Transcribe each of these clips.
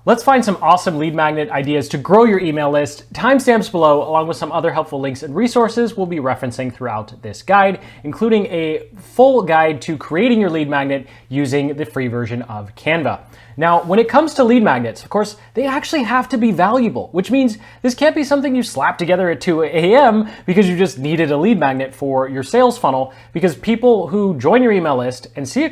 Let's find some awesome lead magnet ideas to grow your email list. Timestamps below, along with some other helpful links and resources we'll be referencing throughout this guide, including a full guide to creating your lead magnet using the free version of Canva. Now, when it comes to lead magnets, of course, they actually have to be valuable, which means this can't be something you slap together at 2 a.m. because you just needed a lead magnet for your sales funnel, because people who join your email list and see a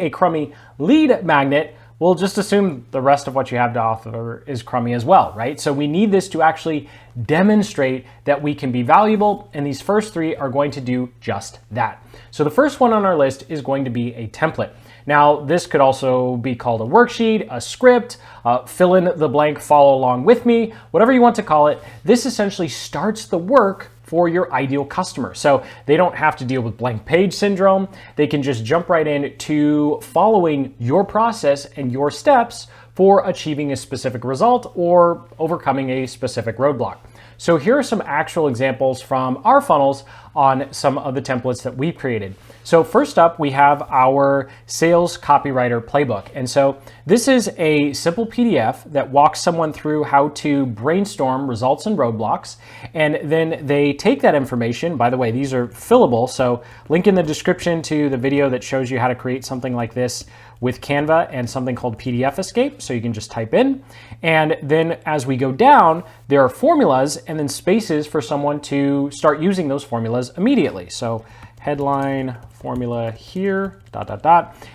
crummy lead magnet we'll just assume the rest of what you have to offer is crummy as well, right? So we need this to actually demonstrate that we can be valuable, and these first three are going to do just that. So the first one on our list is going to be a template. Now, this could also be called a worksheet, a script, fill in the blank, follow along with me, whatever you want to call it. This essentially starts the work for your ideal customer. So they don't have to deal with blank page syndrome. They can just jump right in to following your process and your steps for achieving a specific result or overcoming a specific roadblock. So here are some actual examples from our funnels on some of the templates that we've created. So first up, we have our sales copywriter playbook. And so this is a simple PDF that walks someone through how to brainstorm results and roadblocks. And then they take that information. By the way, these are fillable. So link in the description to the video that shows you how to create something like this with Canva and something called PDF Escape. So you can just type in. And then as we go down, there are formulas and then spaces for someone to start using those formulas immediately. So headline formula here, ...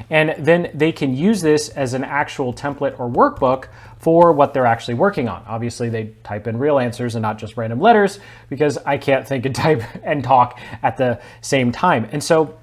And then they can use this as an actual template or workbook for what they're actually working on. Obviously, they type in real answers and not just random letters, because I can't think and type and talk at the same time. And so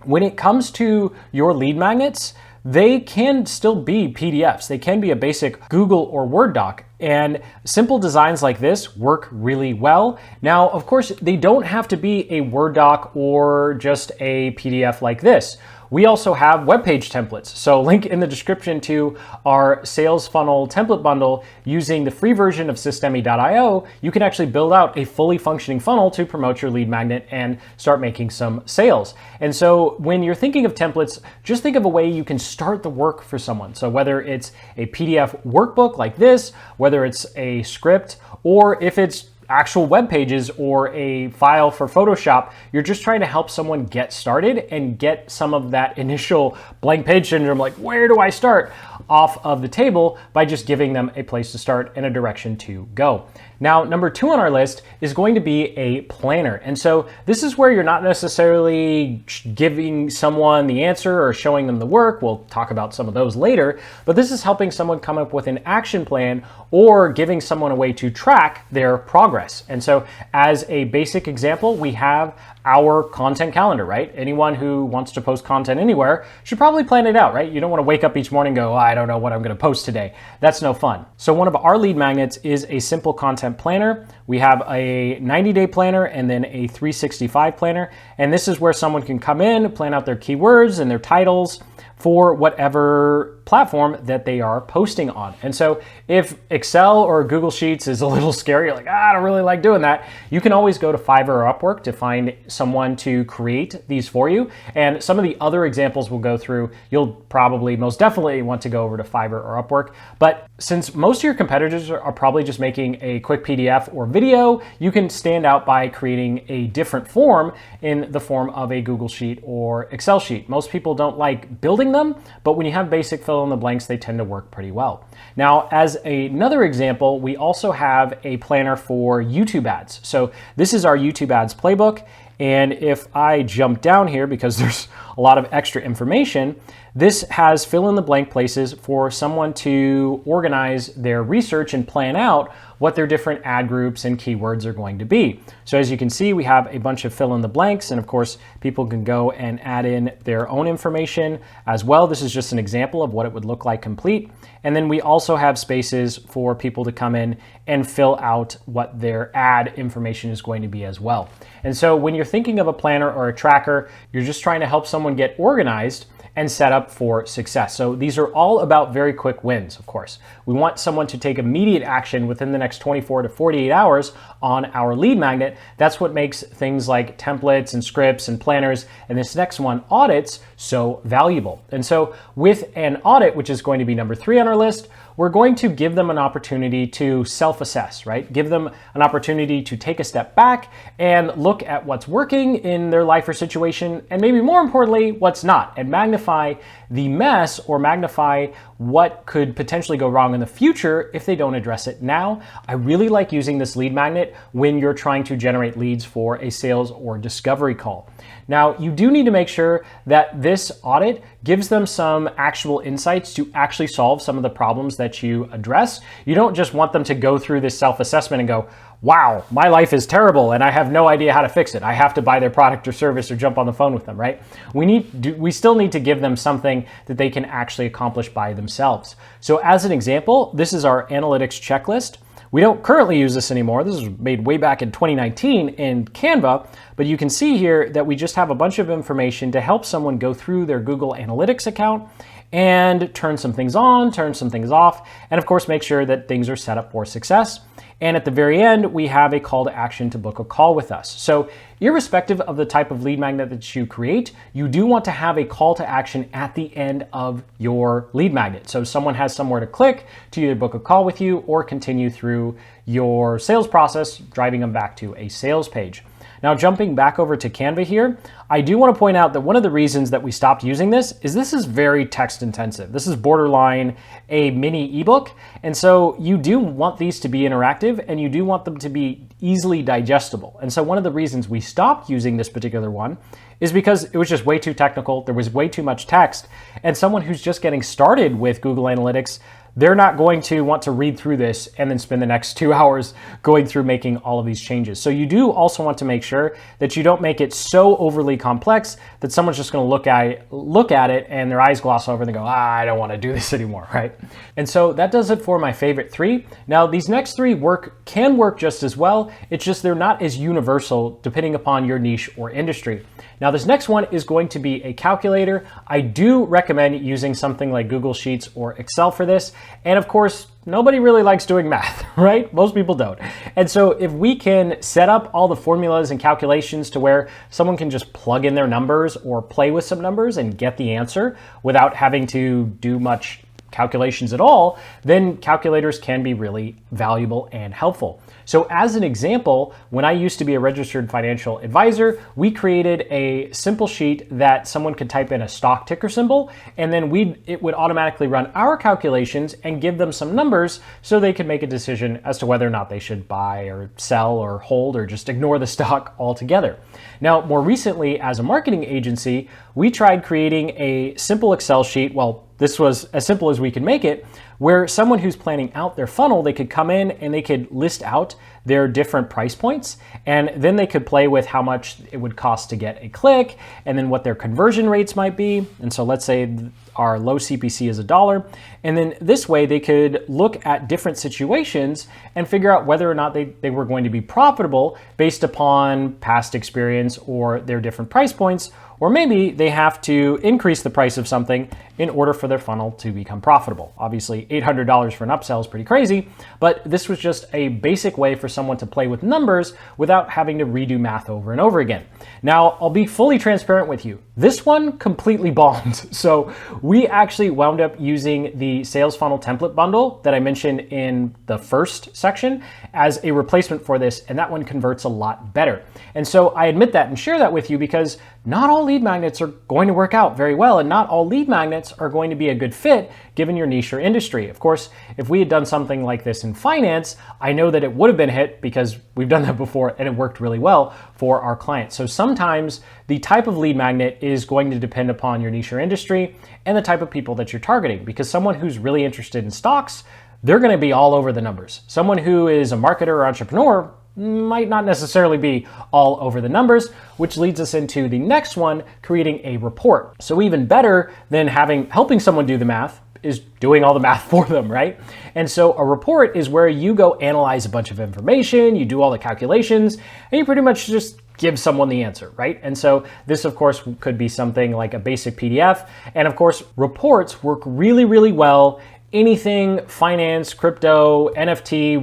when it comes to your lead magnets, they can still be PDFs. They can be a basic Google or Word doc. And simple designs like this work really well. Now, of course, they don't have to be a Word doc or just a PDF like this. We also have web page templates. So link in the description to our sales funnel template bundle. Using the free version of Systemi.io, you can actually build out a fully functioning funnel to promote your lead magnet and start making some sales. And so when you're thinking of templates, just think of a way you can start the work for someone. So whether it's a PDF workbook like this, whether it's a script, or if it's actual web pages or a file for Photoshop, you're just trying to help someone get started and get some of that initial blank page syndrome, like where do I start, off of the table by just giving them a place to start and a direction to go. Now, number 2 on our list is going to be a planner. And so this is where you're not necessarily giving someone the answer or showing them the work. We'll talk about some of those later, but this is helping someone come up with an action plan or giving someone a way to track their progress. And so as a basic example, we have our content calendar, right? Anyone who wants to post content anywhere should probably plan it out, right? You don't want to wake up each morning and go, I don't know what I'm going to post today. That's no fun. So one of our lead magnets is a simple content planner. We have a 90-day planner and then a 365 planner. And this is where someone can come in, plan out their keywords and their titles for whatever platform that they are posting on. And so if Excel or Google Sheets is a little scary, you're like, I don't really like doing that, you can always go to Fiverr or Upwork to find someone to create these for you. And some of the other examples we'll go through, you'll probably most definitely want to go over to Fiverr or Upwork. But since most of your competitors are probably just making a quick PDF or video, you can stand out by creating a different form in the form of a Google Sheet or Excel sheet. Most people don't like building them, but when you have basic fill in the blanks, they tend to work pretty well. Now, as another example, we also have a planner for YouTube ads. So this is our YouTube ads playbook. And if I jump down here, because there's a lot of extra information, this has fill in the blank places for someone to organize their research and plan out what their different ad groups and keywords are going to be. So as you can see, we have a bunch of fill in the blanks, and of course, people can go and add in their own information as well. This is just an example of what it would look like complete. And then we also have spaces for people to come in and fill out what their ad information is going to be as well. And so when you're thinking of a planner or a tracker, you're just trying to help someone get organized. and set up for success. So these are all about very quick wins, of course. We want someone to take immediate action within the next 24 to 48 hours on our lead magnet. That's what makes things like templates and scripts and planners, and this next one, audits, so valuable. And so with an audit, which is going to be number 3 on our list, we're going to give them an opportunity to self-assess, right? Give them an opportunity to take a step back and look at what's working in their life or situation, and maybe more importantly, what's not, and magnify the mess or magnify what could potentially go wrong in the future if they don't address it now. I really like using this lead magnet when you're trying to generate leads for a sales or discovery call. Now, you do need to make sure that this audit gives them some actual insights to actually solve some of the problems that you address. You don't just want them to go through this self-assessment and go, wow, my life is terrible and I have no idea how to fix it. I have to buy their product or service or jump on the phone with them, right? We still need to give them something that they can actually accomplish by themselves. So as an example, this is our analytics checklist. We don't currently use this anymore. This was made way back in 2019 in Canva, but you can see here that we just have a bunch of information to help someone go through their Google Analytics account and turn some things on, turn some things off, and of course make sure that things are set up for success. And at the very end, we have a call to action to book a call with us. So irrespective of the type of lead magnet that you create, you do want to have a call to action at the end of your lead magnet. So someone has somewhere to click to either book a call with you or continue through your sales process, driving them back to a sales page. Now, jumping back over to Canva here, I do want to point out that one of the reasons that we stopped using this is very text intensive. This is borderline a mini ebook. And so you do want these to be interactive and you do want them to be easily digestible. And so one of the reasons we stopped using this particular one is because it was just way too technical. There was way too much text. And someone who's just getting started with Google Analytics, they're not going to want to read through this and then spend the next 2 hours going through making all of these changes. So you do also want to make sure that you don't make it so overly complex that someone's just going to look at it and their eyes gloss over and they go, I don't want to do this anymore, right? And so that does it for my favorite 3. Now, these next 3 can work just as well. It's just they're not as universal depending upon your niche or industry. Now, this next one is going to be a calculator. I do recommend using something like Google Sheets or Excel for this. And of course, nobody really likes doing math, right? Most people don't. And so if we can set up all the formulas and calculations to where someone can just plug in their numbers or play with some numbers and get the answer without having to do much calculations at all, then calculators can be really valuable and helpful. So as an example, when I used to be a registered financial advisor, we created a simple sheet that someone could type in a stock ticker symbol, and then it would automatically run our calculations and give them some numbers so they could make a decision as to whether or not they should buy or sell or hold or just ignore the stock altogether. Now, more recently, as a marketing agency, we tried creating a simple Excel sheet. Well, this was as simple as we could make it, where someone who's planning out their funnel, they could come in and they could list out their different price points, and then they could play with how much it would cost to get a click, and then what their conversion rates might be. And so let's say our low CPC is $1, and then this way they could look at different situations and figure out whether or not they were going to be profitable based upon past experience or their different price points, or maybe they have to increase the price of something in order for their funnel to become profitable. Obviously, $800 for an upsell is pretty crazy, but this was just a basic way for someone to play with numbers without having to redo math over and over again. Now, I'll be fully transparent with you. This one completely bombed. So we actually wound up using the sales funnel template bundle that I mentioned in the first section as a replacement for this, and that one converts a lot better. And so I admit that and share that with you because not all lead magnets are going to work out very well, and not all lead magnets are going to be a good fit given your niche or industry. Of course, if we had done something like this in finance, I know that it would have been hit because we've done that before and it worked really well for our clients. So sometimes the type of lead magnet is going to depend upon your niche or industry and the type of people that you're targeting, because someone who's really interested in stocks, they're going to be all over the numbers. Someone who is a marketer or entrepreneur might not necessarily be all over the numbers, which leads us into the next one, creating a report. So even better than helping someone do the math is doing all the math for them, right? And so a report is where you go analyze a bunch of information, you do all the calculations, and you pretty much just give someone the answer, right? And so this, of course, could be something like a basic PDF. And of course, reports work really, really well. Anything finance, crypto, NFT,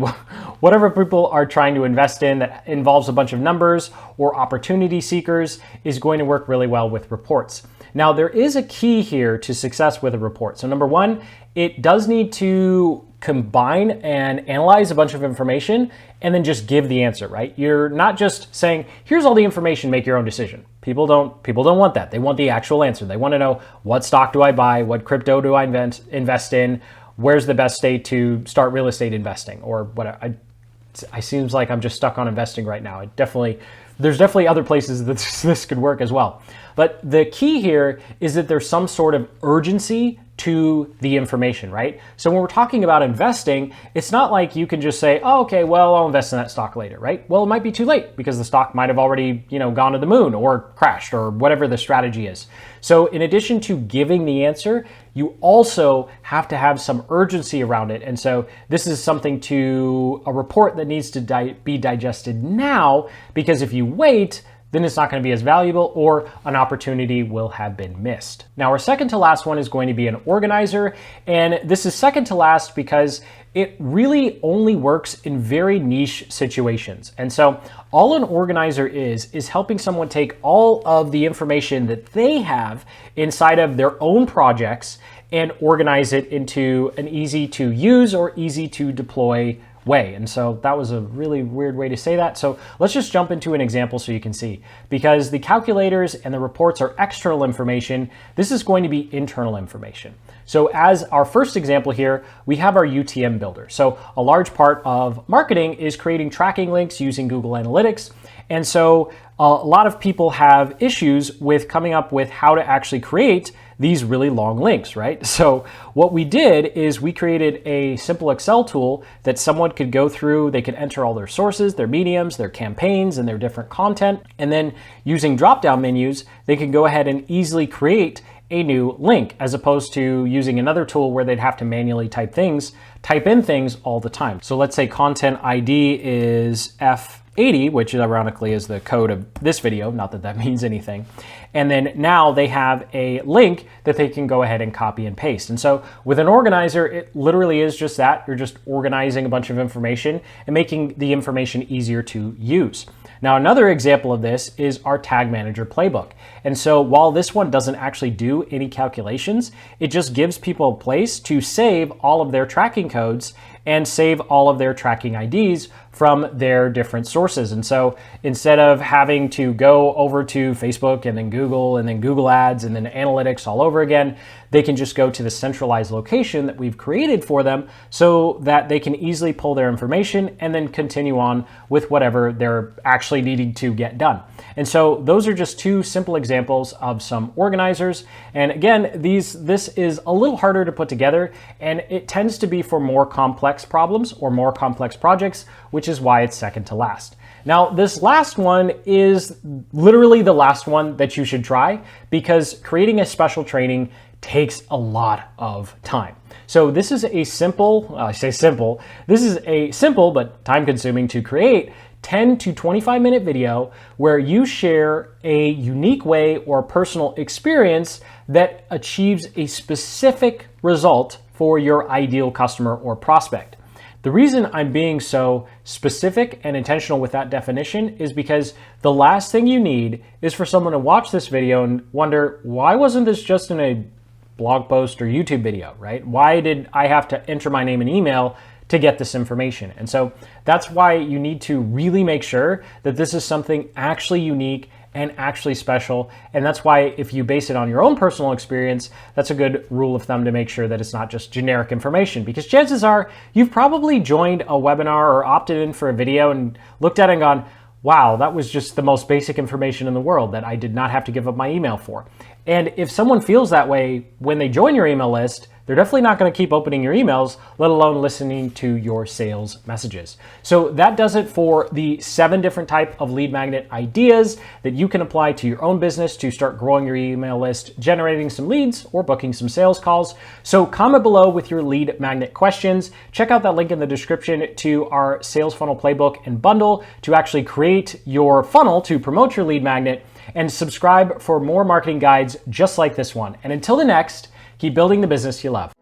whatever people are trying to invest in that involves a bunch of numbers or opportunity seekers is going to work really well with reports. Now, there is a key here to success with a report. So number one, it does need to combine and analyze a bunch of information and then just give the answer, right? You're not just saying, here's all the information, make your own decision. People don't want that. They want the actual answer. They want to know, what stock do I buy? What crypto do I invest in? Where's the best state to start real estate investing? Or what I seems like I'm just stuck on investing right now. There's definitely other places that this could work as well. But the key here is that there's some sort of urgency to the information, right? So when we're talking about investing, it's not like you can just say, oh, okay, well, I'll invest in that stock later, right? Well, it might be too late because the stock might have already, gone to the moon or crashed or whatever the strategy is. So in addition to giving the answer, you also have to have some urgency around it. And so this is something to a report that needs to be digested now, because if you wait, then it's not going to be as valuable or an opportunity will have been missed. Now, our second to last one is going to be an organizer. And this is second to last because it really only works in very niche situations. And so all an organizer is helping someone take all of the information that they have inside of their own projects and organize it into an easy to use or easy to deploy way. And so that was a really weird way to say that. So let's just jump into an example so you can see. Because the calculators and the reports are external information, this is going to be internal information. So as our first example here, we have our UTM builder. So a large part of marketing is creating tracking links using Google Analytics. And so a lot of people have issues with coming up with how to actually create these really long links, right? So what we did is we created a simple Excel tool that someone could go through. They could enter all their sources, their mediums, their campaigns, and their different content. And then using drop-down menus, they can go ahead and easily create a new link, as opposed to using another tool where they'd have to manually type in things all the time. So let's say content ID is F80, which ironically is the code of this video, not that that means anything. And then now they have a link that they can go ahead and copy and paste. And so with an organizer, it literally is just that. You're just organizing a bunch of information and making the information easier to use. Now, another example of this is our Tag Manager playbook. And so while this one doesn't actually do any calculations, it just gives people a place to save all of their tracking codes and save all of their tracking IDs from their different sources. And so instead of having to go over to Facebook and then Google Ads and then analytics all over again, they can just go to the centralized location that we've created for them so that they can easily pull their information and then continue on with whatever they're actually needing to get done. And so those are just two simple examples of some organizers. And again, this is a little harder to put together, and it tends to be for more complex problems or more complex projects, which is why it's second to last. Now, this last one is literally the last one that you should try, because creating a special training takes a lot of time. So this is a simple, this is a simple but time consuming to create 10 to 25 minute video where you share a unique way or personal experience that achieves a specific result for your ideal customer or prospect. The reason I'm being so specific and intentional with that definition is because the last thing you need is for someone to watch this video and wonder, why wasn't this just in a blog post or YouTube video, right? Why did I have to enter my name and email to get this information? And so that's why you need to really make sure that this is something actually unique and actually special. And that's why if you base it on your own personal experience, that's a good rule of thumb to make sure that it's not just generic information, because chances are you've probably joined a webinar or opted in for a video and looked at it and gone, wow, that was just the most basic information in the world that I did not have to give up my email for. And if someone feels that way when they join your email list, they're definitely not going to keep opening your emails, let alone listening to your sales messages. So that does it for the 7 different type of lead magnet ideas that you can apply to your own business to start growing your email list, generating some leads, or booking some sales calls. So comment below with your lead magnet questions. Check out that link in the description to our sales funnel playbook and bundle to actually create your funnel to promote your lead magnet, and subscribe for more marketing guides just like this one. And until the next, keep building the business you love.